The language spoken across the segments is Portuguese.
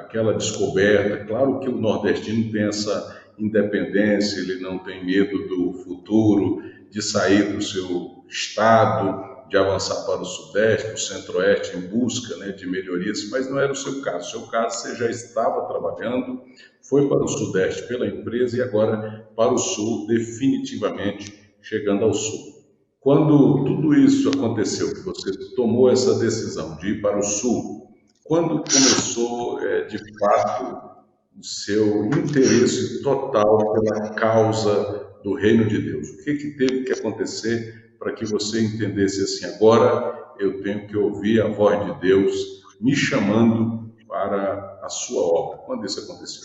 aquela descoberta. Claro que o nordestino tem essa independência, ele não tem medo do futuro, de sair do seu estado, de avançar para o Sudeste, para o Centro-Oeste, em busca, né, de melhorias, mas não era o seu caso. O seu caso, você já estava trabalhando, foi para o Sudeste pela empresa e agora para o Sul, definitivamente chegando ao Sul. Quando tudo isso aconteceu, que você tomou essa decisão de ir para o Sul, quando começou, de fato, o seu interesse total pela causa do reino de Deus? O que que teve que acontecer para que você entendesse assim, agora eu tenho que ouvir a voz de Deus me chamando para a sua obra? Quando isso aconteceu?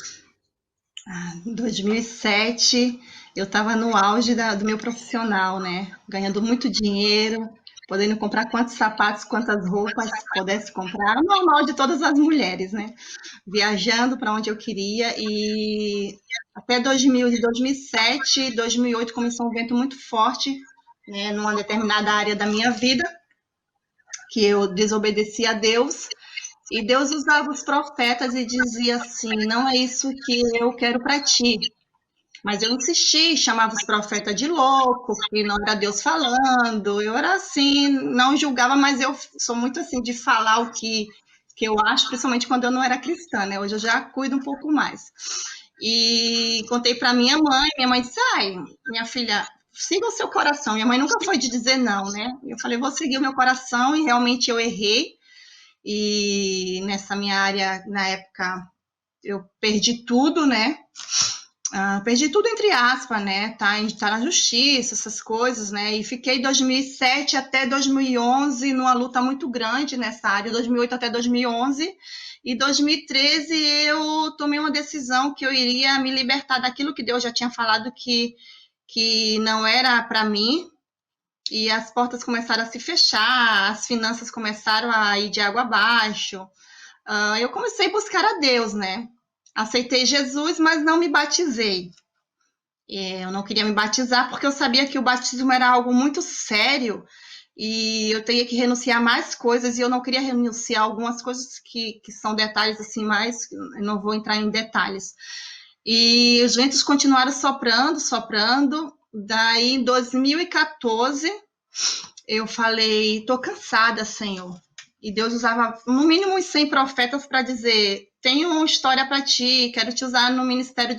Em 2007, eu estava no auge do meu profissional, né? Ganhando muito dinheiro, podendo comprar quantos sapatos, quantas roupas pudesse comprar, o normal de todas as mulheres, né? Viajando para onde eu queria e até 2000, de 2007, 2008 começou um vento muito forte, né, numa determinada área da minha vida, que eu desobedeci a Deus. E Deus usava os profetas e dizia assim: não é isso que eu quero para ti. Mas eu insisti, chamava os profetas de louco, que não era Deus falando. Eu era assim, não julgava, mas eu sou muito assim de falar o que eu acho, principalmente quando eu não era cristã, né? Hoje eu já cuido um pouco mais. E contei para minha mãe disse: ai, minha filha, siga o seu coração. Minha mãe nunca foi de dizer não, né? Eu falei: vou seguir o meu coração, e realmente eu errei. E nessa minha área, na época, eu perdi tudo, né? Perdi tudo entre aspas, né? Tá na justiça, essas coisas, né? E fiquei 2007 até 2011 numa luta muito grande nessa área, 2008 até 2011. E 2013 eu tomei uma decisão que eu iria me libertar daquilo que Deus já tinha falado que não era para mim. E as portas começaram a se fechar, as finanças começaram a ir de água abaixo. Eu comecei a buscar a Deus, né? Aceitei Jesus, mas não me batizei. Eu não queria me batizar porque eu sabia que o batismo era algo muito sério e eu teria que renunciar a mais coisas e eu não queria renunciar a algumas coisas que são detalhes assim mais, eu não vou entrar em detalhes. E os ventos continuaram soprando, soprando. Daí, em 2014, eu falei: tô cansada, Senhor. E Deus usava no mínimo uns 100 profetas para dizer: tenho uma história para ti, quero te usar no ministério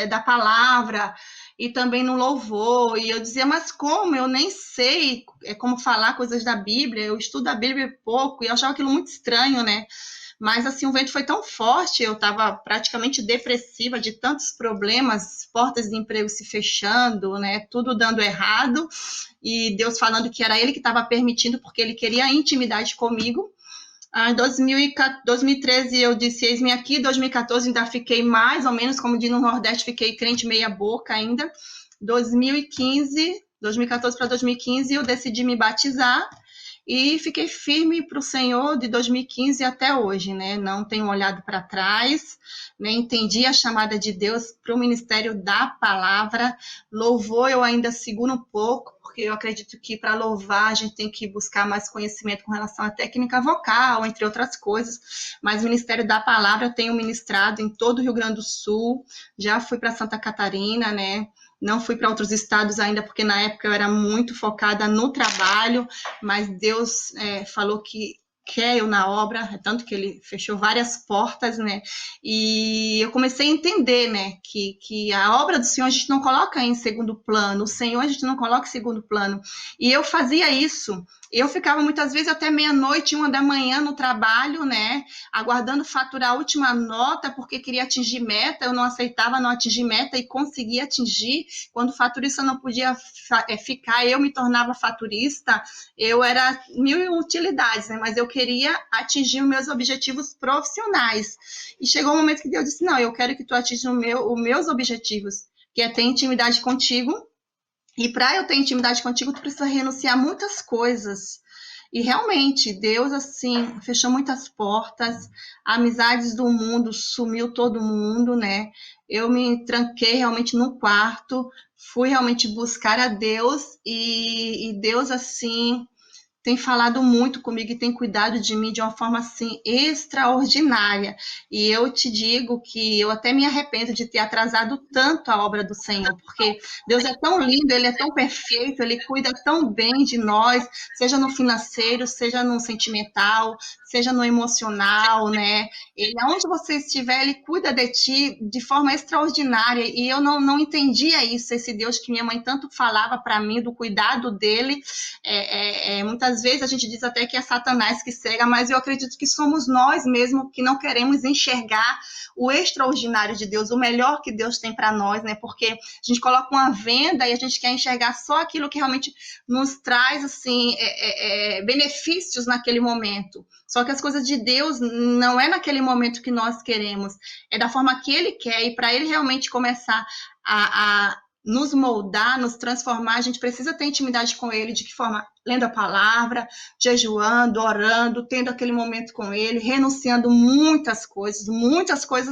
da palavra e também no louvor. E eu dizia: mas como? Eu nem sei como falar coisas da Bíblia, eu estudo a Bíblia pouco, e eu achava aquilo muito estranho, né? Mas assim, o vento foi tão forte, eu estava praticamente depressiva de tantos problemas, portas de emprego se fechando, né? Tudo dando errado, e Deus falando que era Ele que estava permitindo, porque Ele queria intimidade comigo. Em 2013 eu disse: eis-me aqui. 2014 ainda fiquei mais ou menos, como diz no Nordeste, fiquei crente meia boca ainda. 2014 para 2015 eu decidi me batizar e fiquei firme para o Senhor de 2015 até hoje, né? Não tenho olhado para trás, né? Entendi a chamada de Deus para o ministério da palavra. Louvor eu ainda seguro um pouco, porque eu acredito que para louvar a gente tem que buscar mais conhecimento com relação à técnica vocal, entre outras coisas. Mas o ministério da palavra tenho ministrado em todo o Rio Grande do Sul, já fui para Santa Catarina, né? Não fui para outros estados ainda, porque na época eu era muito focada no trabalho, mas Deus falou que quer eu na obra, tanto que Ele fechou várias portas, né? E eu comecei a entender, né, que a obra do Senhor a gente não coloca em segundo plano, o Senhor a gente não coloca em segundo plano. E eu fazia isso. Eu ficava muitas vezes até meia-noite, 1 da manhã no trabalho, né? Aguardando faturar a última nota, porque queria atingir meta, eu não aceitava não atingir meta e conseguia atingir. Quando o faturista não podia ficar, eu me tornava faturista. Eu era mil utilidades, né? Mas eu queria atingir os meus objetivos profissionais. E chegou um momento que Deus disse: não, eu quero que tu atinja os meus objetivos, que é ter intimidade contigo. E para eu ter intimidade contigo, tu precisa renunciar a muitas coisas. E realmente, Deus, assim, fechou muitas portas, amizades do mundo, sumiu todo mundo, né? Eu me tranquei realmente no quarto, fui realmente buscar a Deus, e Deus, assim, tem falado muito comigo e tem cuidado de mim de uma forma assim extraordinária. E eu te digo que eu até me arrependo de ter atrasado tanto a obra do Senhor, porque Deus é tão lindo, Ele é tão perfeito, Ele cuida tão bem de nós, seja no financeiro, seja no sentimental, seja no emocional, né? Ele, aonde você estiver, Ele cuida de ti de forma extraordinária. E eu não entendia isso, esse Deus que minha mãe tanto falava para mim, do cuidado dele. Muitas vezes a gente diz até que é Satanás que cega, mas eu acredito que somos nós mesmos que não queremos enxergar o extraordinário de Deus, o melhor que Deus tem para nós, né? Porque a gente coloca uma venda e a gente quer enxergar só aquilo que realmente nos traz assim benefícios naquele momento. Só que as coisas de Deus não é naquele momento que nós queremos, é da forma que Ele quer, e para Ele realmente começar a nos moldar, nos transformar, a gente precisa ter intimidade com Ele. De que forma? Lendo a palavra, jejuando, orando, tendo aquele momento com Ele, renunciando muitas coisas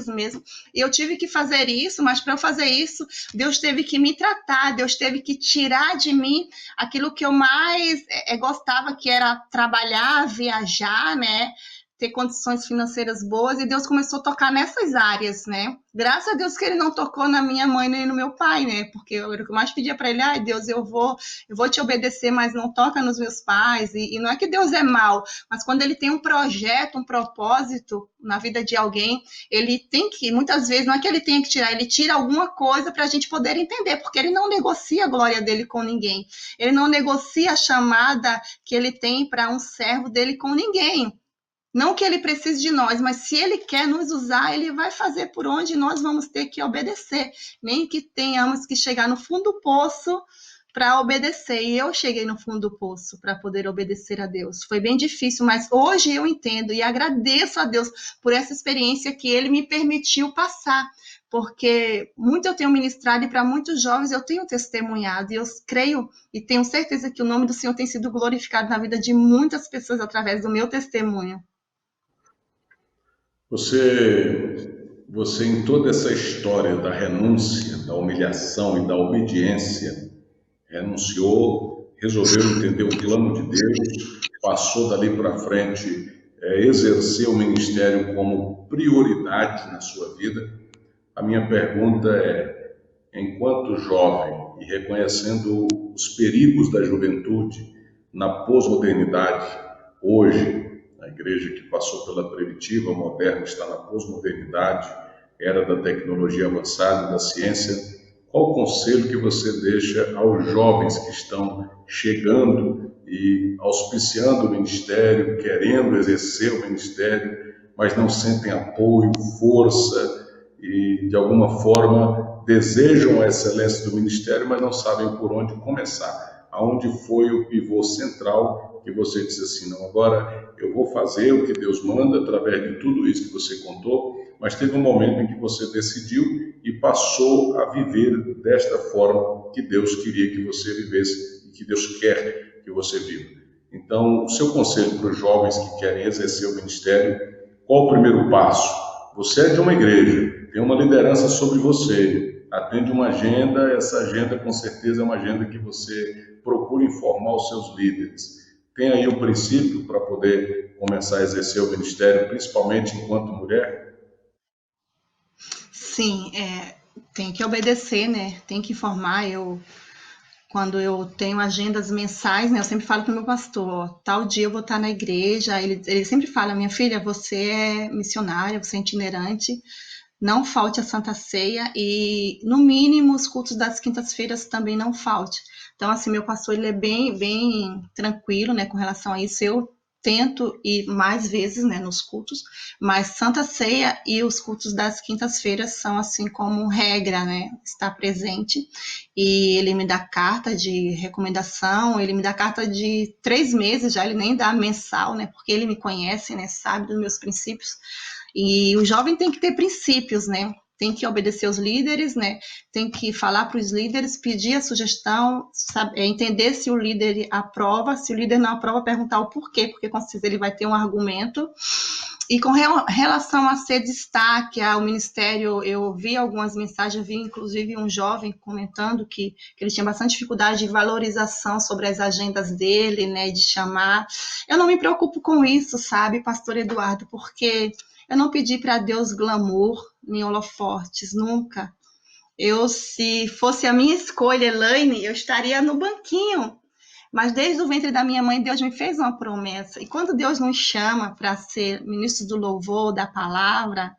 mesmo. E eu tive que fazer isso, mas para eu fazer isso, Deus teve que me tratar, Deus teve que tirar de mim aquilo que eu mais gostava, que era trabalhar, viajar, né? Ter condições financeiras boas, e Deus começou a tocar nessas áreas, né? Graças a Deus que Ele não tocou na minha mãe nem no meu pai, né? Porque eu mais pedia para Ele, ai Deus, eu vou te obedecer, mas não toca nos meus pais. E não é que Deus é mau, mas quando Ele tem um projeto, um propósito na vida de alguém, Ele tem que, muitas vezes, não é que Ele tenha que tirar, Ele tira alguma coisa para a gente poder entender, porque Ele não negocia a glória dele com ninguém. Ele não negocia a chamada que Ele tem para um servo dele com ninguém. Não que Ele precise de nós, mas se Ele quer nos usar, Ele vai fazer por onde nós vamos ter que obedecer. Nem que tenhamos que chegar no fundo do poço para obedecer. E eu cheguei no fundo do poço para poder obedecer a Deus. Foi bem difícil, mas hoje eu entendo e agradeço a Deus por essa experiência que Ele me permitiu passar. Porque muito eu tenho ministrado e para muitos jovens eu tenho testemunhado. E eu creio e tenho certeza que o nome do Senhor tem sido glorificado na vida de muitas pessoas através do meu testemunho. Você em toda essa história da renúncia, da humilhação e da obediência, renunciou, resolveu entender o plano de Deus, passou dali para frente, exerceu o ministério como prioridade na sua vida. A minha pergunta é, enquanto jovem e reconhecendo os perigos da juventude na pós-modernidade, hoje, a igreja que passou pela primitiva, moderna, está na pós-modernidade, era da tecnologia avançada, da ciência. Qual o conselho que você deixa aos jovens que estão chegando e auspiciando o ministério, querendo exercer o ministério, mas não sentem apoio, força e, de alguma forma, desejam a excelência do ministério, mas não sabem por onde começar? Aonde foi o pivô central que você disse assim, não, agora eu vou fazer o que Deus manda através de tudo isso que você contou, mas teve um momento em que você decidiu e passou a viver desta forma que Deus queria que você vivesse e que Deus quer que você viva. Então, o seu conselho para os jovens que querem exercer o ministério, qual o primeiro passo? Você é de uma igreja, tem uma liderança sobre você, atende uma agenda, essa agenda com certeza é uma agenda que você procura informar os seus líderes. Tem aí um princípio para poder começar a exercer o ministério, principalmente enquanto mulher? Sim, tem que obedecer, né? Tem que informar. Quando eu tenho agendas mensais, né? Eu sempre falo para o meu pastor, ó, tal dia eu vou estar na igreja. Ele sempre fala, minha filha, você é missionária, você é itinerante, não falte a Santa Ceia e, no mínimo, os cultos das quintas-feiras também não falte. Então, assim, meu pastor, ele é bem tranquilo, né, com relação a isso. Eu tento ir mais vezes, né, nos cultos, mas Santa Ceia e os cultos das quintas-feiras são, assim, como regra, né, estar presente. E ele me dá carta de recomendação, ele me dá carta de 3 meses já, ele nem dá mensal, né, porque ele me conhece, né, sabe dos meus princípios. E o jovem tem que ter princípios, né? Tem que obedecer os líderes, né? Tem que falar para os líderes, pedir a sugestão, entender se o líder aprova. Se o líder não aprova, perguntar o porquê, porque com certeza ele vai ter um argumento. E com relação a ser destaque ao ministério, eu vi algumas mensagens, vi inclusive um jovem comentando que ele tinha bastante dificuldade de valorização sobre as agendas dele, né, de chamar. Eu não me preocupo com isso, sabe, pastor Eduardo, porque eu não pedi para Deus glamour nem holofotes, nunca. Se fosse a minha escolha, Elaine, eu estaria no banquinho. Mas desde o ventre da minha mãe, Deus me fez uma promessa. E quando Deus nos chama para ser ministros do louvor, da palavra,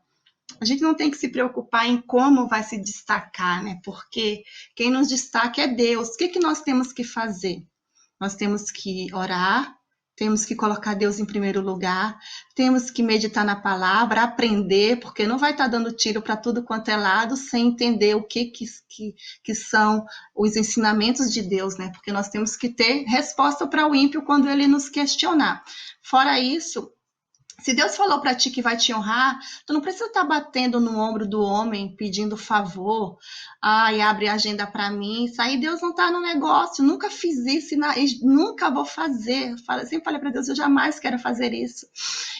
a gente não tem que se preocupar em como vai se destacar, né? Porque quem nos destaca é Deus. O que nós temos que fazer? Nós temos que orar, temos que colocar Deus em primeiro lugar, temos que meditar na palavra, aprender, porque não vai estar dando tiro para tudo quanto é lado sem entender o que são os ensinamentos de Deus, né? Porque nós temos que ter resposta para o ímpio quando ele nos questionar. Fora isso, se Deus falou para ti que vai te honrar, tu não precisa estar batendo no ombro do homem, pedindo favor. Ai, abre a agenda para mim. Isso aí Deus não está no negócio. Nunca fiz isso e nunca vou fazer. Sempre falei para Deus, eu jamais quero fazer isso.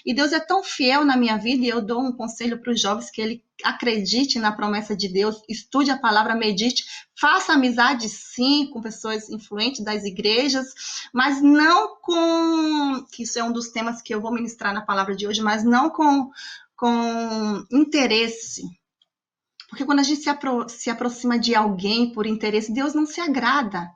E Deus é tão fiel na minha vida, e eu dou um conselho para os jovens que ele acredite na promessa de Deus, estude a palavra, medite, faça amizade sim com pessoas influentes das igrejas, mas não que isso é um dos temas que eu vou ministrar na palavra de hoje, mas não com interesse. Porque quando a gente se aproxima de alguém por interesse, Deus não se agrada.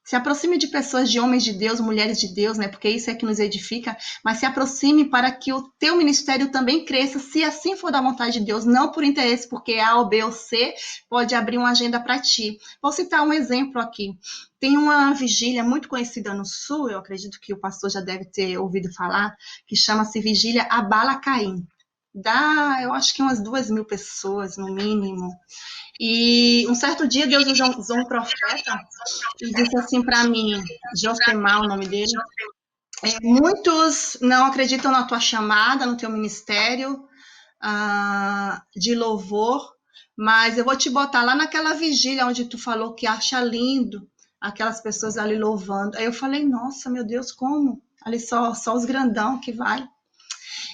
Se aproxime de pessoas, de homens de Deus, mulheres de Deus, né? Porque isso é que nos edifica, mas se aproxime para que o teu ministério também cresça, se assim for da vontade de Deus, não por interesse, porque A ou B ou C pode abrir uma agenda para ti. Vou citar um exemplo aqui. Tem uma vigília muito conhecida no Sul, eu acredito que o pastor já deve ter ouvido falar, que chama-se Vigília Abala Caim. Eu acho que umas 2.000 pessoas, no mínimo. E um certo dia Deus usou um profeta e disse assim para mim, Josemar, o nome dele, muitos não acreditam na tua chamada, no teu ministério de louvor, mas eu vou te botar lá naquela vigília onde tu falou que acha lindo aquelas pessoas ali louvando. Aí eu falei, nossa, meu Deus, como? Ali só os grandão que vai.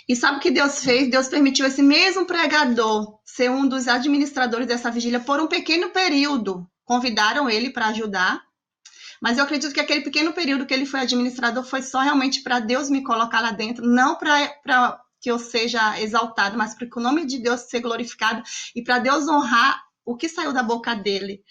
E sabe o que Deus fez? Deus permitiu esse mesmo pregador ser um dos administradores dessa vigília por um pequeno período. Convidaram ele para ajudar, mas eu acredito que aquele pequeno período que ele foi administrador foi só realmente para Deus me colocar lá dentro, não para que eu seja exaltado, mas para que o nome de Deus seja glorificado e para Deus honrar o que saiu da boca dele.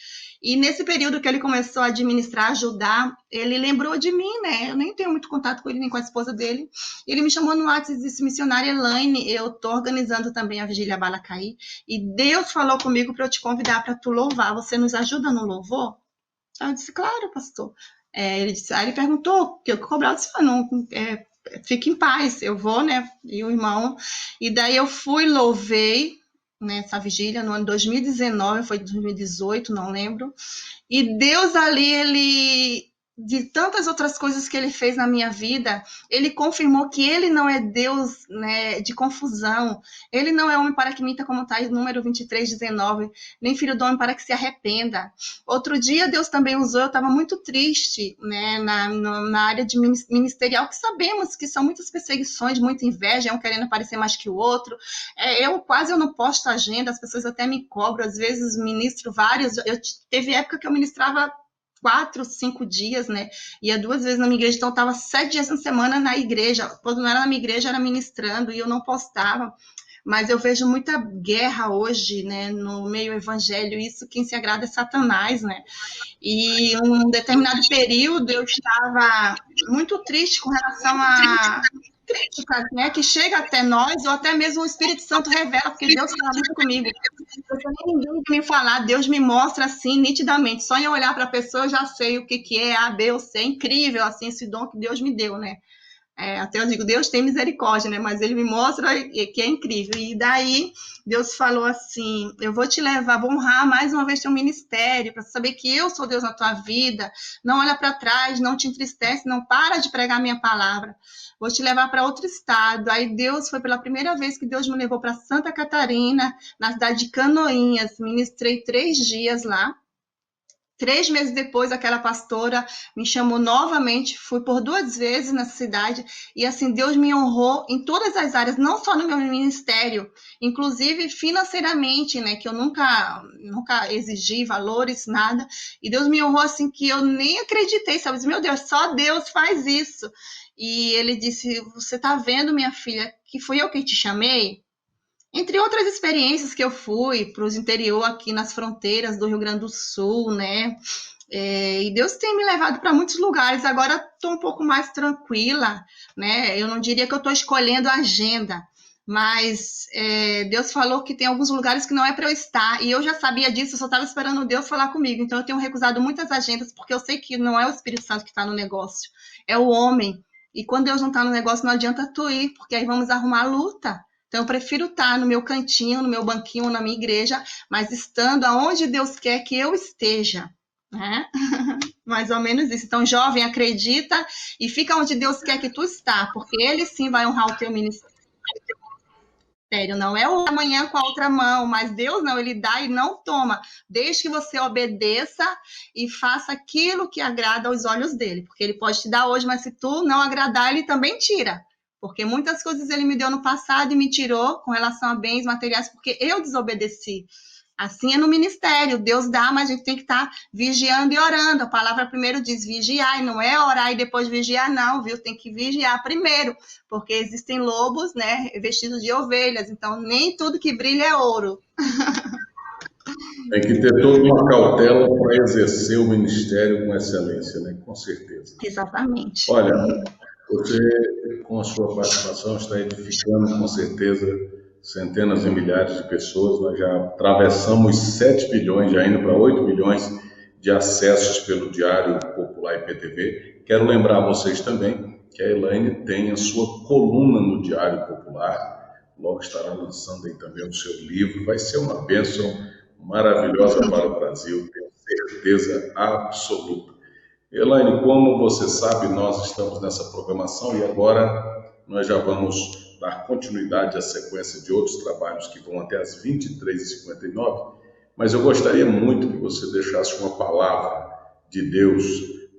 E nesse período que ele começou a administrar, ajudar, ele lembrou de mim, né? Eu nem tenho muito contato com ele, nem com a esposa dele. Ele me chamou no WhatsApp e disse, missionária Elaine, eu estou organizando também a Vigília Abala Caim, e Deus falou comigo para eu te convidar para tu louvar. Você nos ajuda no louvor? Aí eu disse, claro, pastor. Aí ele perguntou, que eu cobrava, eu disse, não, fique em paz, eu vou, né? E o irmão. E daí eu fui, louvei nessa vigília no ano 2019, foi 2018, não lembro. E Deus ali, de tantas outras coisas que ele fez na minha vida, ele confirmou que ele não é Deus, né, de confusão. Ele não é homem para que minta, como está em número 23:19, nem filho do homem para que se arrependa. Outro dia Deus também usou, eu estava muito triste, né, na área de ministerial, que sabemos que são muitas perseguições, muita inveja, um querendo aparecer mais que o outro. Eu não posto agenda, as pessoas até me cobram, às vezes ministro vários. Teve época que eu ministrava 4, 5 dias, né? Ia 2 vezes na minha igreja, então eu estava 7 dias na semana na igreja. Quando não era na minha igreja, era ministrando e eu não postava. Mas eu vejo muita guerra hoje, né, no meio evangélico. Isso quem se agrada é Satanás, né? E um determinado período eu estava muito triste com relação a críticas, né, que chega até nós, ou até mesmo o Espírito Santo revela, porque Deus fala muito comigo. Eu nem ninguém me falar, Deus me mostra assim nitidamente. Só em olhar para a pessoa eu já sei o que é A, B ou C. É incrível assim esse dom que Deus me deu, né? Até eu digo, Deus tem misericórdia, né? Mas ele me mostra que é incrível. E daí Deus falou assim, eu vou te levar, vou honrar mais uma vez teu ministério, para saber que eu sou Deus na tua vida. Não olha para trás, não te entristece, não para de pregar a minha palavra. Vou te levar para outro estado. Aí Deus, foi pela primeira vez que Deus me levou para Santa Catarina, na cidade de Canoinhas. Ministrei 3 dias lá. 3 meses depois, aquela pastora me chamou novamente, fui por 2 vezes nessa cidade, e assim, Deus me honrou em todas as áreas, não só no meu ministério, inclusive financeiramente, né, que eu nunca exigi valores, nada, e Deus me honrou assim, que eu nem acreditei, sabe, meu Deus, só Deus faz isso, e ele disse, você tá vendo, minha filha, que fui eu que te chamei? Entre outras experiências que eu fui para os interior aqui nas fronteiras do Rio Grande do Sul, né? E Deus tem me levado para muitos lugares. Agora estou um pouco mais tranquila, né? Eu não diria que eu estou escolhendo a agenda, mas Deus falou que tem alguns lugares que não é para eu estar, e eu já sabia disso, eu só estava esperando Deus falar comigo. Então eu tenho recusado muitas agendas, porque eu sei que não é o Espírito Santo que está no negócio, é o homem. E quando Deus não está no negócio, não adianta tu ir, porque aí vamos arrumar a luta. Então, eu prefiro estar no meu cantinho, no meu banquinho, na minha igreja, mas estando aonde Deus quer que eu esteja, né? Mais ou menos isso. Então, jovem, acredita e fica onde Deus quer que tu está, porque Ele sim vai honrar o teu ministério. Não é o amanhã com a outra mão, mas Deus não, Ele dá e não toma. Desde que você obedeça e faça aquilo que agrada aos olhos dele, porque Ele pode te dar hoje, mas se tu não agradar, Ele também tira. Porque muitas coisas ele me deu no passado e me tirou com relação a bens materiais, porque eu desobedeci. Assim é no ministério, Deus dá, mas a gente tem que estar vigiando e orando. A palavra primeiro diz vigiar, e não é orar e depois vigiar, não, viu? Tem que vigiar primeiro, porque existem lobos, né, vestidos de ovelhas, então nem tudo que brilha é ouro. Tem que ter toda uma cautela para exercer o ministério com excelência, né? Com certeza. Exatamente. Olha, você, com a sua participação, está edificando, com certeza, centenas e milhares de pessoas. Nós já atravessamos 7 bilhões, já indo para 8 bilhões de acessos pelo Diário Popular IPTV. Quero lembrar a vocês também que a Elaine tem a sua coluna no Diário Popular. Logo estará lançando aí também o seu livro. Vai ser uma bênção maravilhosa para o Brasil, tenho certeza absoluta. Elaine, como você sabe, nós estamos nessa programação e agora nós já vamos dar continuidade à sequência de outros trabalhos que vão até as 23h59, mas eu gostaria muito que você deixasse uma palavra de Deus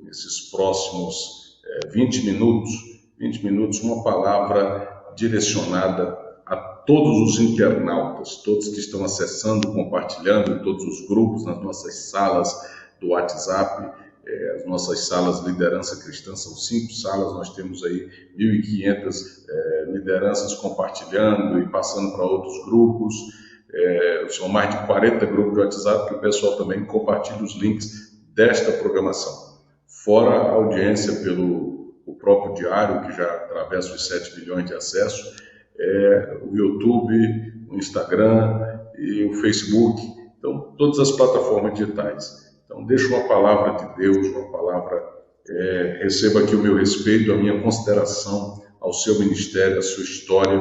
nesses próximos 20 minutos, uma palavra direcionada a todos os internautas, todos que estão acessando, compartilhando em todos os grupos, nas nossas salas do WhatsApp. As nossas salas Liderança Cristã são 5 salas, nós temos aí 1.500 lideranças compartilhando e passando para outros grupos. São mais de 40 grupos de WhatsApp que o pessoal também compartilha os links desta programação. Fora a audiência pelo o próprio Diário, que já atravessa os 7 bilhões de acessos, o YouTube, o Instagram e o Facebook. Então, todas as plataformas digitais. Então, deixo uma palavra de Deus, uma palavra, receba aqui o meu respeito, a minha consideração ao seu ministério, à sua história.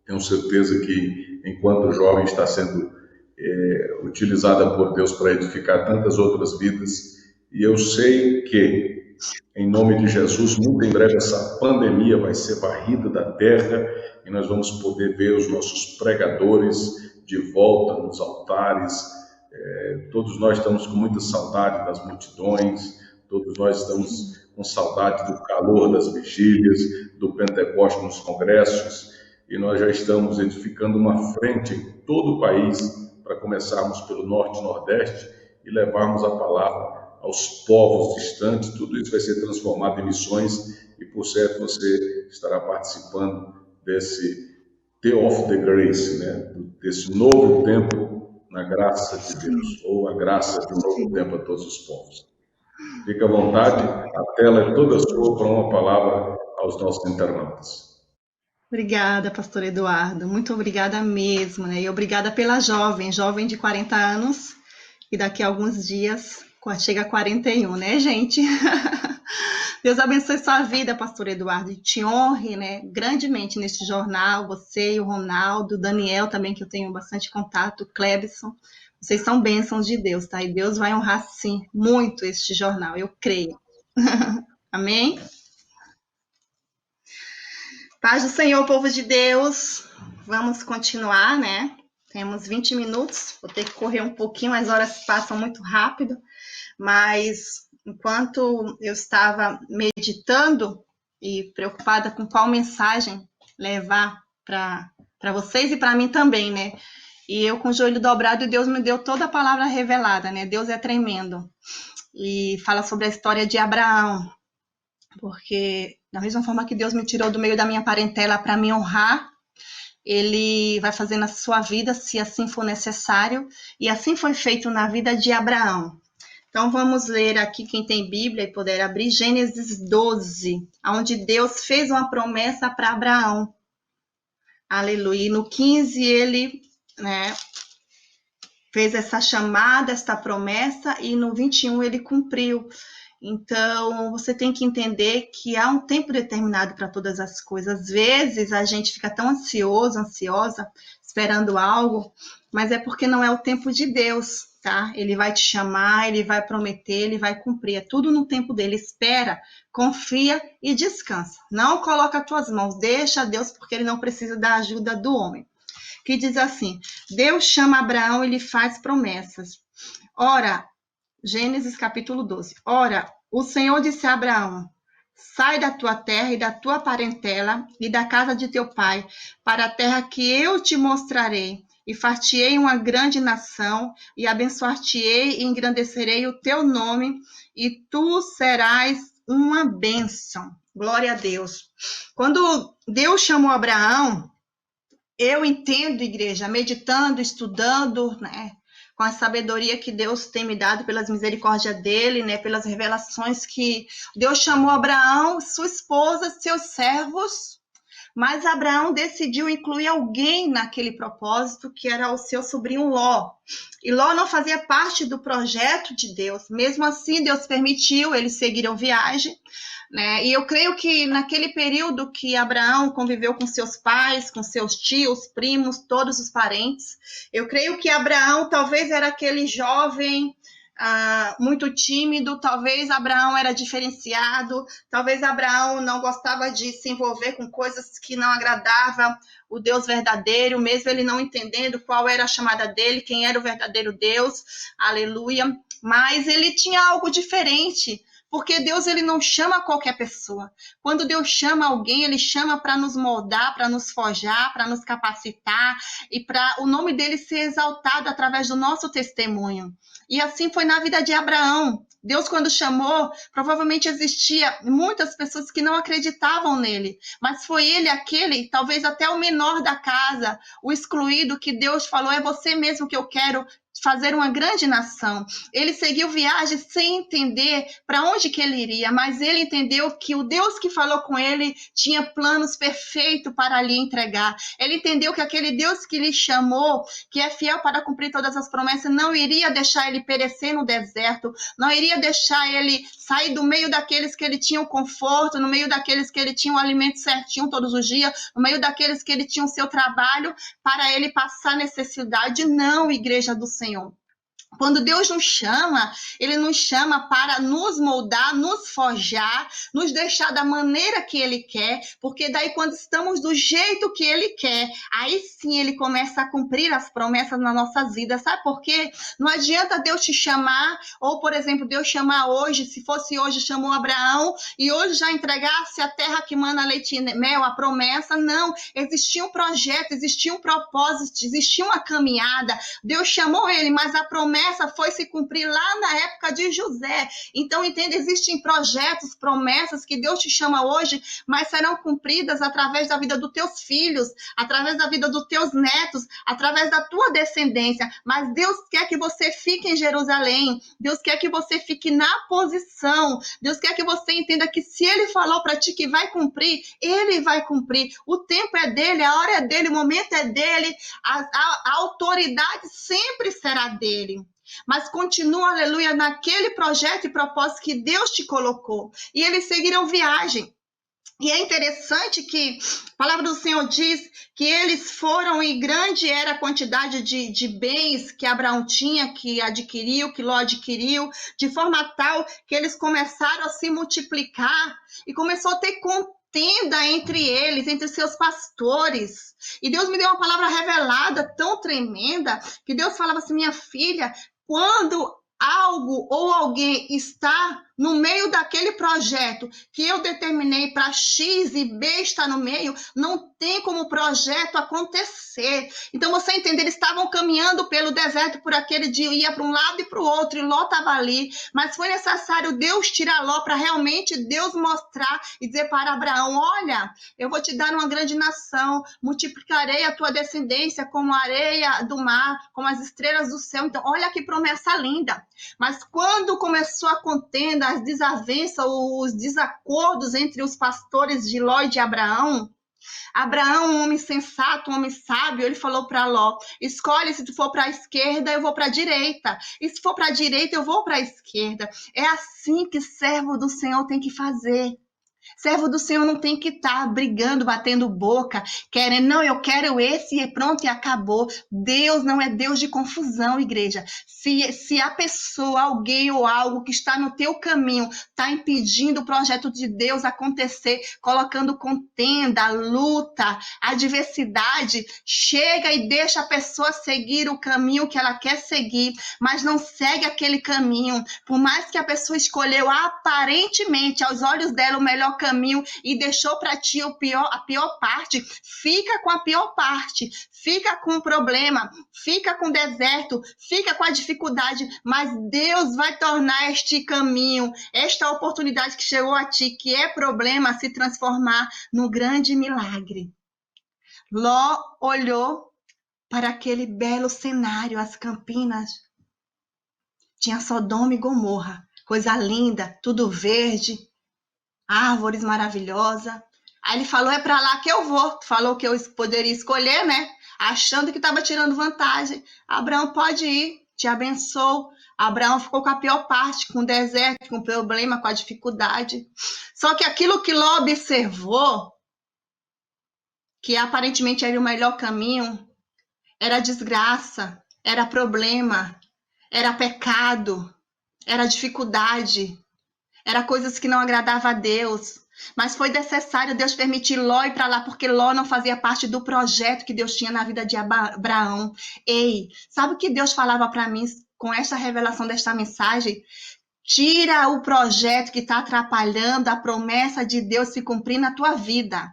Tenho certeza que, enquanto jovem, está sendo utilizada por Deus para edificar tantas outras vidas. E eu sei que, em nome de Jesus, muito em breve essa pandemia vai ser varrida da terra e nós vamos poder ver os nossos pregadores de volta nos altares. Todos nós estamos com muita saudade das multidões, todos nós estamos com saudade do calor das vigílias, do Pentecoste nos congressos, e nós já estamos edificando uma frente em todo o país para começarmos pelo Norte e Nordeste e levarmos a palavra aos povos distantes. Tudo isso vai ser transformado em missões e, por certo, você estará participando desse The of the Grace, né? Desse novo tempo na graça de Deus, ou a graça de um novo tempo a todos os povos. Fique à vontade, a tela é toda sua para uma palavra aos nossos internautas. Obrigada, pastor Eduardo, muito obrigada mesmo, né? E obrigada pela jovem de 40 anos, e daqui a alguns dias chega a 41, né, gente? Deus abençoe sua vida, pastor Eduardo, e te honre, né, grandemente neste jornal, você e o Ronaldo, o Daniel também, que eu tenho bastante contato, o Clebson, vocês são bênçãos de Deus, tá? E Deus vai honrar, sim, muito este jornal, eu creio. Amém? Paz do Senhor, povo de Deus, vamos continuar, né? Temos 20 minutos, vou ter que correr um pouquinho, as horas passam muito rápido, mas enquanto eu estava meditando e preocupada com qual mensagem levar para vocês e para mim também, né? E eu com o joelho dobrado, e Deus me deu toda a palavra revelada, né? Deus é tremendo. E fala sobre a história de Abraão, porque da mesma forma que Deus me tirou do meio da minha parentela para me honrar, Ele vai fazer na sua vida, se assim for necessário, e assim foi feito na vida de Abraão. Então vamos ler aqui, quem tem Bíblia e puder abrir, Gênesis 12, onde Deus fez uma promessa para Abraão. Aleluia. E no 15 ele, né, fez essa chamada, esta promessa, e no 21 ele cumpriu. Então, você tem que entender que há um tempo determinado para todas as coisas. Às vezes, a gente fica tão ansioso, ansiosa, esperando algo, mas é porque não é o tempo de Deus, tá? Ele vai te chamar, ele vai prometer, ele vai cumprir. É tudo no tempo dele. Espera, confia e descansa. Não coloca as tuas mãos, deixa Deus, porque ele não precisa da ajuda do homem. Que diz assim, Deus chama Abraão e lhe faz promessas. Ora, Gênesis capítulo 12. Ora, o Senhor disse a Abraão, sai da tua terra e da tua parentela e da casa de teu pai, para a terra que eu te mostrarei, e far-te-ei uma grande nação, e abençoar-te-ei e engrandecerei o teu nome, e tu serás uma bênção. Glória a Deus. Quando Deus chamou Abraão, eu entendo, igreja, meditando, estudando, né, com a sabedoria que Deus tem me dado pelas misericórdias dele, né, pelas revelações que Deus chamou Abraão, sua esposa, seus servos, mas Abraão decidiu incluir alguém naquele propósito, que era o seu sobrinho Ló. E Ló não fazia parte do projeto de Deus. Mesmo assim, Deus permitiu, eles seguiram viagem, né? E eu creio que naquele período que Abraão conviveu com seus pais, com seus tios, primos, todos os parentes, eu creio que Abraão talvez era aquele jovem muito tímido, talvez Abraão era diferenciado, talvez Abraão não gostava de se envolver com coisas que não agradavam o Deus verdadeiro, mesmo ele não entendendo qual era a chamada dele, quem era o verdadeiro Deus, aleluia, mas ele tinha algo diferente, porque Deus ele não chama qualquer pessoa. Quando Deus chama alguém, ele chama para nos moldar, para nos forjar, para nos capacitar e para o nome dele ser exaltado através do nosso testemunho. E assim foi na vida de Abraão. Deus, quando chamou, provavelmente existia muitas pessoas que não acreditavam nele, mas foi ele aquele, talvez até o menor da casa, o excluído, que Deus falou, é você mesmo que eu quero fazer uma grande nação. Ele seguiu viagem sem entender para onde que ele iria, mas ele entendeu que o Deus que falou com ele tinha planos perfeitos para lhe entregar. Ele entendeu que aquele Deus que lhe chamou, que é fiel para cumprir todas as promessas, não iria deixar ele perecer no deserto, não iria deixar ele sair do meio daqueles que ele tinha o conforto, no meio daqueles que ele tinha o alimento certinho todos os dias, no meio daqueles que ele tinha o seu trabalho, para ele passar necessidade. Não, igreja do Senhor. Quando Deus nos chama, ele nos chama para nos moldar, nos forjar, nos deixar da maneira que ele quer, porque daí quando estamos do jeito que ele quer, aí sim ele começa a cumprir as promessas nas nossas vidas. Sabe por quê? Não adianta Deus te chamar, ou por exemplo, Deus chamar hoje, se fosse hoje, chamou Abraão, e hoje já entregasse a terra que mana leite e mel, a promessa. Não, existia um projeto, existia um propósito, existia uma caminhada. Deus chamou ele, mas a promessa foi se cumprir lá na época de José. Então, entenda, existem projetos, promessas que Deus te chama hoje, mas serão cumpridas através da vida dos teus filhos, através da vida dos teus netos, através da tua descendência. Mas Deus quer que você fique em Jerusalém, Deus quer que você fique na posição, Deus quer que você entenda que se Ele falou para ti que vai cumprir, Ele vai cumprir. O tempo é dele, a hora é dele, o momento é dele, a autoridade sempre será dele. Mas continua, aleluia, naquele projeto e propósito que Deus te colocou. E eles seguiram viagem. E é interessante que a palavra do Senhor diz que eles foram, e grande era a quantidade de bens que Abraão tinha, que adquiriu, que Ló adquiriu, de forma tal que eles começaram a se multiplicar e começou a ter contenda entre eles, entre seus pastores. E Deus me deu uma palavra revelada tão tremenda, que Deus falava assim, minha filha, quando algo ou alguém está no meio daquele projeto que eu determinei para X e B estar no meio, não tem como o projeto acontecer. Então, você entende, eles estavam caminhando pelo deserto por aquele dia, ia para um lado e para o outro, e Ló estava ali, mas foi necessário Deus tirar Ló para realmente Deus mostrar e dizer para Abraão, olha, eu vou te dar uma grande nação, multiplicarei a tua descendência como a areia do mar, como as estrelas do céu. Então, olha que promessa linda. Mas quando começou a contenda, as desavenças, os desacordos entre os pastores de Ló e de Abraão, Abraão, um homem sensato, um homem sábio, ele falou para Ló, escolhe, se tu for para a esquerda, eu vou para a direita. E se for para a direita, eu vou para a esquerda. É assim que servo do Senhor tem que fazer. Servo do Senhor não tem que estar brigando, batendo boca, querendo, não, eu quero esse e pronto, e acabou. Deus não é Deus de confusão, igreja. Se a pessoa, alguém ou algo que está no teu caminho está impedindo o projeto de Deus acontecer, colocando contenda, luta, adversidade, chega e deixa a pessoa seguir o caminho que ela quer seguir, mas não segue aquele caminho. Por mais que a pessoa escolheu aparentemente, aos olhos dela, o melhor caminho e deixou para ti a pior parte, fica com a pior parte, fica com o problema, fica com o deserto, fica com a dificuldade, mas Deus vai tornar este caminho, esta oportunidade que chegou a ti, que é problema, se transformar num grande milagre. Ló olhou para aquele belo cenário, as campinas, tinha Sodoma e Gomorra, coisa linda, tudo verde, árvores maravilhosas. Aí ele falou, é para lá que eu vou. Falou que eu poderia escolher, né? Achando que estava tirando vantagem. Abraão, pode ir, te abençoo. Abraão ficou com a pior parte, com o deserto, com o problema, com a dificuldade. Só que aquilo que Ló observou, que aparentemente era o melhor caminho, era desgraça, era problema, era pecado, era dificuldade, era coisas que não agradavam a Deus. Mas foi necessário Deus permitir Ló ir para lá, porque Ló não fazia parte do projeto que Deus tinha na vida de Abraão. Ei, sabe o que Deus falava para mim com esta revelação desta mensagem? Tira o projeto que está atrapalhando a promessa de Deus se cumprir na tua vida.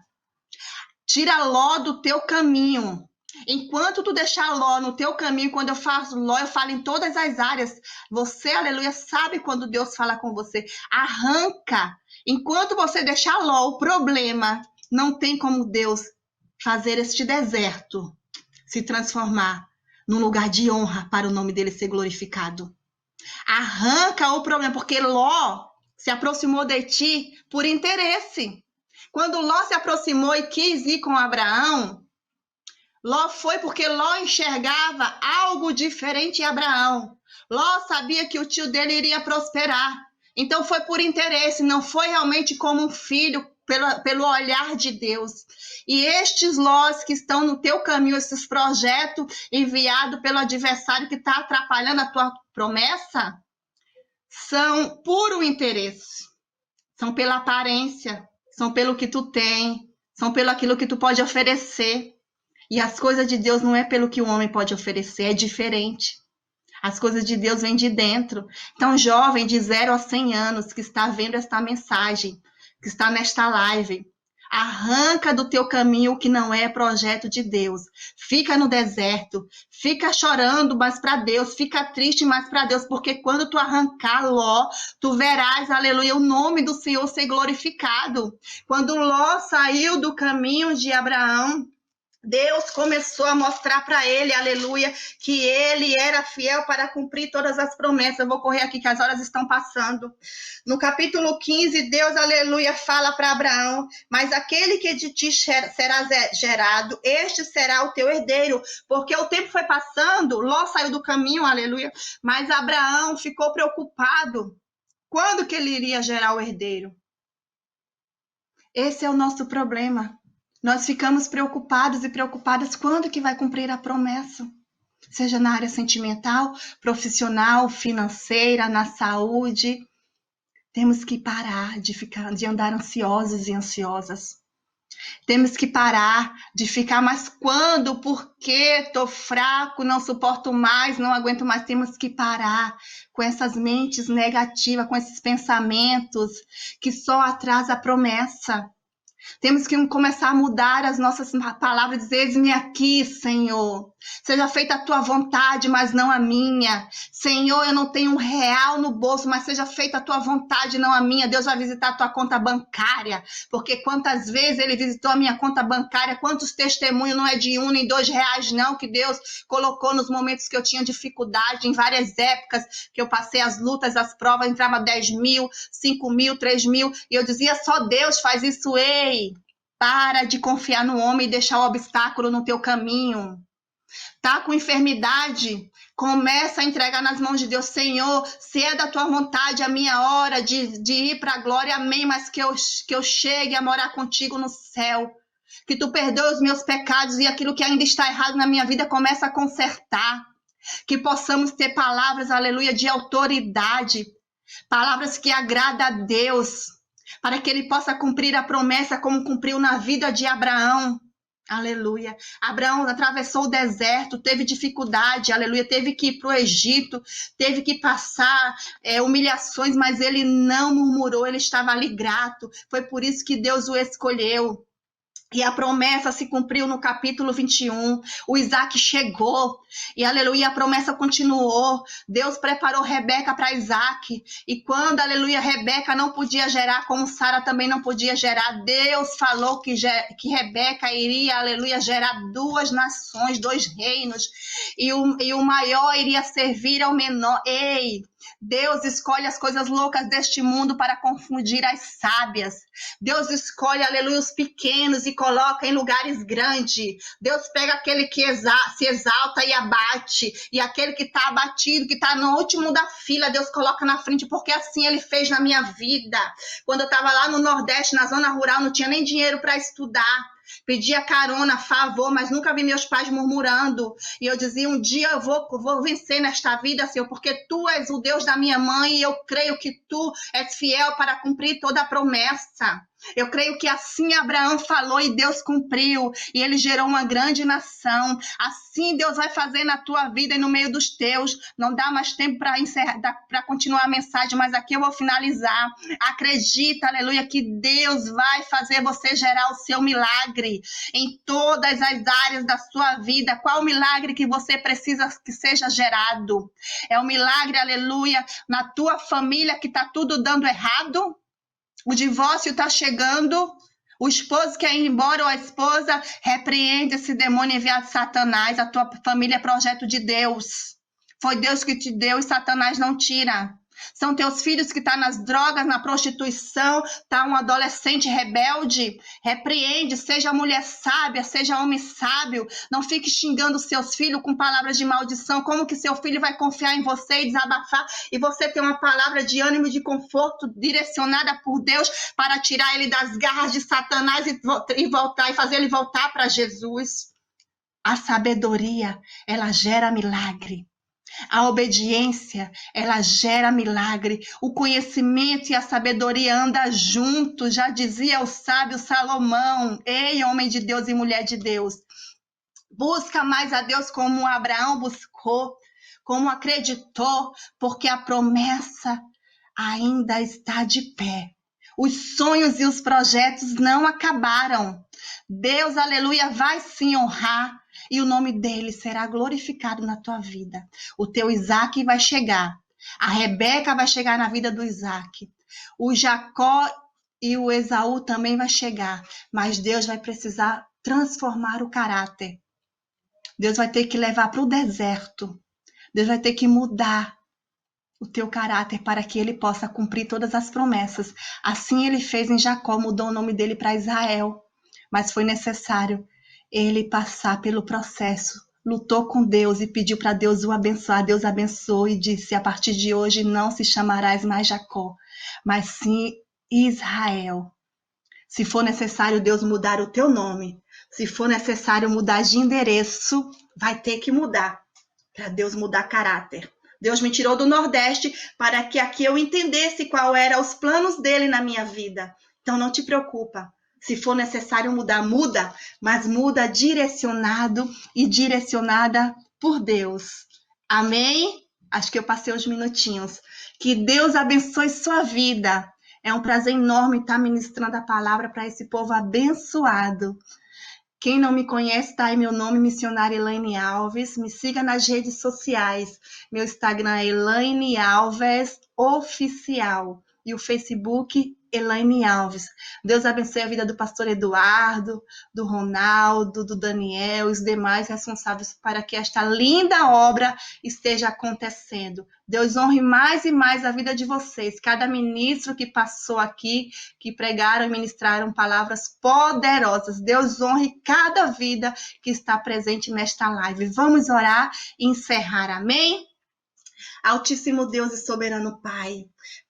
Tira Ló do teu caminho. Enquanto tu deixar Ló no teu caminho, quando eu faço Ló, eu falo em todas as áreas. Você, aleluia, sabe quando Deus fala com você. Arranca. Enquanto você deixar Ló, o problema, não tem como Deus fazer este deserto se transformar num lugar de honra para o nome dele ser glorificado. Arranca o problema, porque Ló se aproximou de ti por interesse. Quando Ló se aproximou e quis ir com Abraão, Ló foi porque Ló enxergava algo diferente em Abraão. Ló sabia que o tio dele iria prosperar. Então foi por interesse, não foi realmente como um filho, pelo olhar de Deus. E estes Lós que estão no teu caminho, esses projetos enviados pelo adversário que está atrapalhando a tua promessa, são puro interesse. São pela aparência, são pelo que tu tem, são pelo aquilo que tu pode oferecer. E as coisas de Deus não é pelo que o homem pode oferecer, é diferente. As coisas de Deus vêm de dentro. Então, jovem de 0 a 100 anos que está vendo esta mensagem, que está nesta live, arranca do teu caminho o que não é projeto de Deus. Fica no deserto, fica chorando, mas para Deus, fica triste, mas para Deus, porque quando tu arrancar Ló, tu verás, aleluia, o nome do Senhor ser glorificado. Quando Ló saiu do caminho de Abraão, Deus começou a mostrar para ele, aleluia, que ele era fiel para cumprir todas as promessas. Eu vou correr aqui que as horas estão passando. No capítulo 15, Deus, aleluia, fala para Abraão, mas aquele que de ti será gerado, este será o teu herdeiro. Porque o tempo foi passando, Ló saiu do caminho, aleluia, mas Abraão ficou preocupado. Quando que ele iria gerar o herdeiro? Esse é o nosso problema. Nós ficamos preocupados e preocupadas quando que vai cumprir a promessa. Seja na área sentimental, profissional, financeira, na saúde. Temos que parar de andar ansiosos e ansiosas. Temos que parar de ficar, mas quando? Porque estou fraco, não suporto mais, não aguento mais. Temos que parar com essas mentes negativas, com esses pensamentos que só atrasam a promessa. Temos que começar a mudar as nossas palavras, dizer: eis-me aqui, Senhor. Seja feita a tua vontade, mas não a minha. Senhor, eu não tenho um real no bolso, mas seja feita a tua vontade, não a minha. Deus vai visitar a tua conta bancária, porque quantas vezes ele visitou a minha conta bancária, quantos testemunhos, não é de 1 nem 2 reais, não, que Deus colocou nos momentos que eu tinha dificuldade, em várias épocas que eu passei as lutas, as provas, entrava 10 mil, 5 mil, 3 mil, e eu dizia: só Deus faz isso. Ei, para de confiar no homem e deixar o obstáculo no teu caminho. Tá com enfermidade? Começa a entregar nas mãos de Deus. Senhor, se é da tua vontade a minha hora de ir para a glória, amém, mas que eu chegue a morar contigo no céu. Que tu perdoe os meus pecados e aquilo que ainda está errado na minha vida começa a consertar. Que possamos ter palavras, aleluia, de autoridade. Palavras que agradam a Deus, para que ele possa cumprir a promessa como cumpriu na vida de Abraão. Aleluia. Abraão atravessou o deserto, teve dificuldade, aleluia, teve que ir para o Egito, teve que passar humilhações, mas ele não murmurou, ele estava ali grato. Foi por isso que Deus o escolheu. E a promessa se cumpriu no capítulo 21. O Isaac chegou. E aleluia, a promessa continuou. Deus preparou Rebeca para Isaac. E quando, aleluia, Rebeca não podia gerar, como Sara também não podia gerar, Deus falou que Rebeca iria, aleluia, gerar 2 nações, 2 reinos. E o maior iria servir ao menor. Ei! Deus escolhe as coisas loucas deste mundo para confundir as sábias. Deus escolhe, aleluia, os pequenos e coloca em lugares grandes. Deus pega aquele que se exalta e abate. E aquele que está abatido, que está no último da fila, Deus coloca na frente, porque assim ele fez na minha vida. Quando eu estava lá no Nordeste, na zona rural, não tinha nem dinheiro para estudar. Pedia carona, favor, mas nunca vi meus pais murmurando. E eu dizia: um dia eu vou vencer nesta vida, Senhor, porque Tu és o Deus da minha mãe e eu creio que Tu és fiel para cumprir toda a promessa. Eu creio que assim Abraão falou e Deus cumpriu. E ele gerou uma grande nação. Assim Deus vai fazer na tua vida e no meio dos teus. Não dá mais tempo para continuar a mensagem, mas aqui eu vou finalizar. Acredita, aleluia, que Deus vai fazer você gerar o seu milagre em todas as áreas da sua vida. Qual o milagre que você precisa que seja gerado? É um milagre, aleluia, na tua família que está tudo dando errado? O divórcio está chegando, o esposo quer ir embora ou a esposa, repreende esse demônio enviado de Satanás. A tua família é projeto de Deus. Foi Deus que te deu e Satanás não tira. São teus filhos que estão nas drogas, na prostituição, está um adolescente rebelde. Repreende, seja mulher sábia, seja homem sábio. Não fique xingando seus filhos com palavras de maldição. Como que seu filho vai confiar em você e desabafar? E você tem uma palavra de ânimo e de conforto direcionada por Deus para tirar ele das garras de Satanás e voltar, e fazer ele voltar para Jesus. A sabedoria, ela gera milagre. A obediência, ela gera milagre. O conhecimento e a sabedoria andam juntos, já dizia o sábio Salomão. Ei, homem de Deus e mulher de Deus, busca mais a Deus como Abraão buscou, como acreditou, porque a promessa ainda está de pé. Os sonhos e os projetos não acabaram. Deus, aleluia, vai sim honrar e o nome dele será glorificado na tua vida. O teu Isaac vai chegar. A Rebeca vai chegar na vida do Isaac. O Jacó e o Esaú também vai chegar. Mas Deus vai precisar transformar o caráter. Deus vai ter que levar para o deserto. Deus vai ter que mudar o teu caráter para que ele possa cumprir todas as promessas. Assim ele fez em Jacó, mudou o nome dele para Israel. Mas foi necessário ele passar pelo processo. Lutou com Deus e pediu para Deus o abençoar. Deus abençoou e disse: a partir de hoje não se chamarás mais Jacó, mas sim Israel. Se for necessário Deus mudar o teu nome, se for necessário mudar de endereço, vai ter que mudar, para Deus mudar caráter. Deus me tirou do Nordeste para que aqui eu entendesse qual eram os planos dele na minha vida. Então não te preocupa. Se for necessário mudar, muda, mas muda direcionado e direcionada por Deus. Amém? Acho que eu passei os minutinhos. Que Deus abençoe sua vida. É um prazer enorme estar ministrando a palavra para esse povo abençoado. Quem não me conhece, tá aí meu nome, missionária Elaine Alves. Me siga nas redes sociais. Meu Instagram é Elaine Alves Oficial. E o Facebook, Elaine Alves. Deus abençoe a vida do pastor Eduardo, do Ronaldo, do Daniel e os demais responsáveis para que esta linda obra esteja acontecendo. Deus honre mais e mais a vida de vocês. Cada ministro que passou aqui, que pregaram e ministraram palavras poderosas. Deus honre cada vida que está presente nesta live. Vamos orar e encerrar. Amém? Altíssimo Deus e soberano Pai.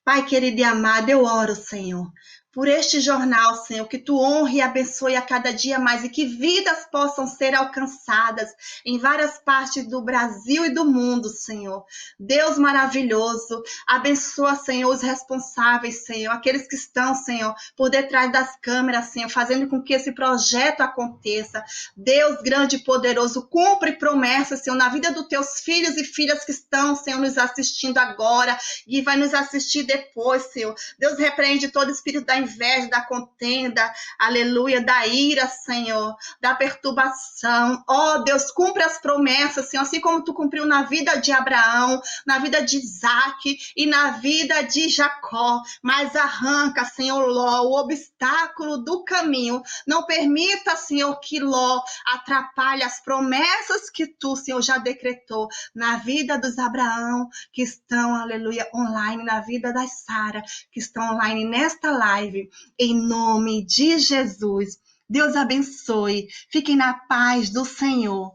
Pai querido e amado, eu oro, Senhor, por este jornal, Senhor, que tu honre e abençoe a cada dia mais e que vidas possam ser alcançadas em várias partes do Brasil e do mundo, Senhor. Deus maravilhoso, abençoa, Senhor, os responsáveis, Senhor, aqueles que estão, Senhor, por detrás das câmeras, Senhor, fazendo com que esse projeto aconteça. Deus grande e poderoso, cumpre promessas, Senhor, na vida dos teus filhos e filhas que estão, Senhor, nos assistindo agora e vai nos assistir depois, Senhor. Deus repreende todo espírito da inveja, da contenda, aleluia, da ira, Senhor, da perturbação. Oh, Deus, cumpre as promessas, Senhor, assim como tu cumpriu na vida de Abraão, na vida de Isaac e na vida de Jacó. Mas arranca, Senhor, Ló, o obstáculo do caminho. Não permita, Senhor, que Ló atrapalhe as promessas que tu, Senhor, já decretou na vida dos Abraão, que estão, aleluia, online, na vida das Sara, que estão online nesta live, em nome de Jesus. Deus abençoe. Fiquem na paz do Senhor.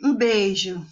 Um beijo.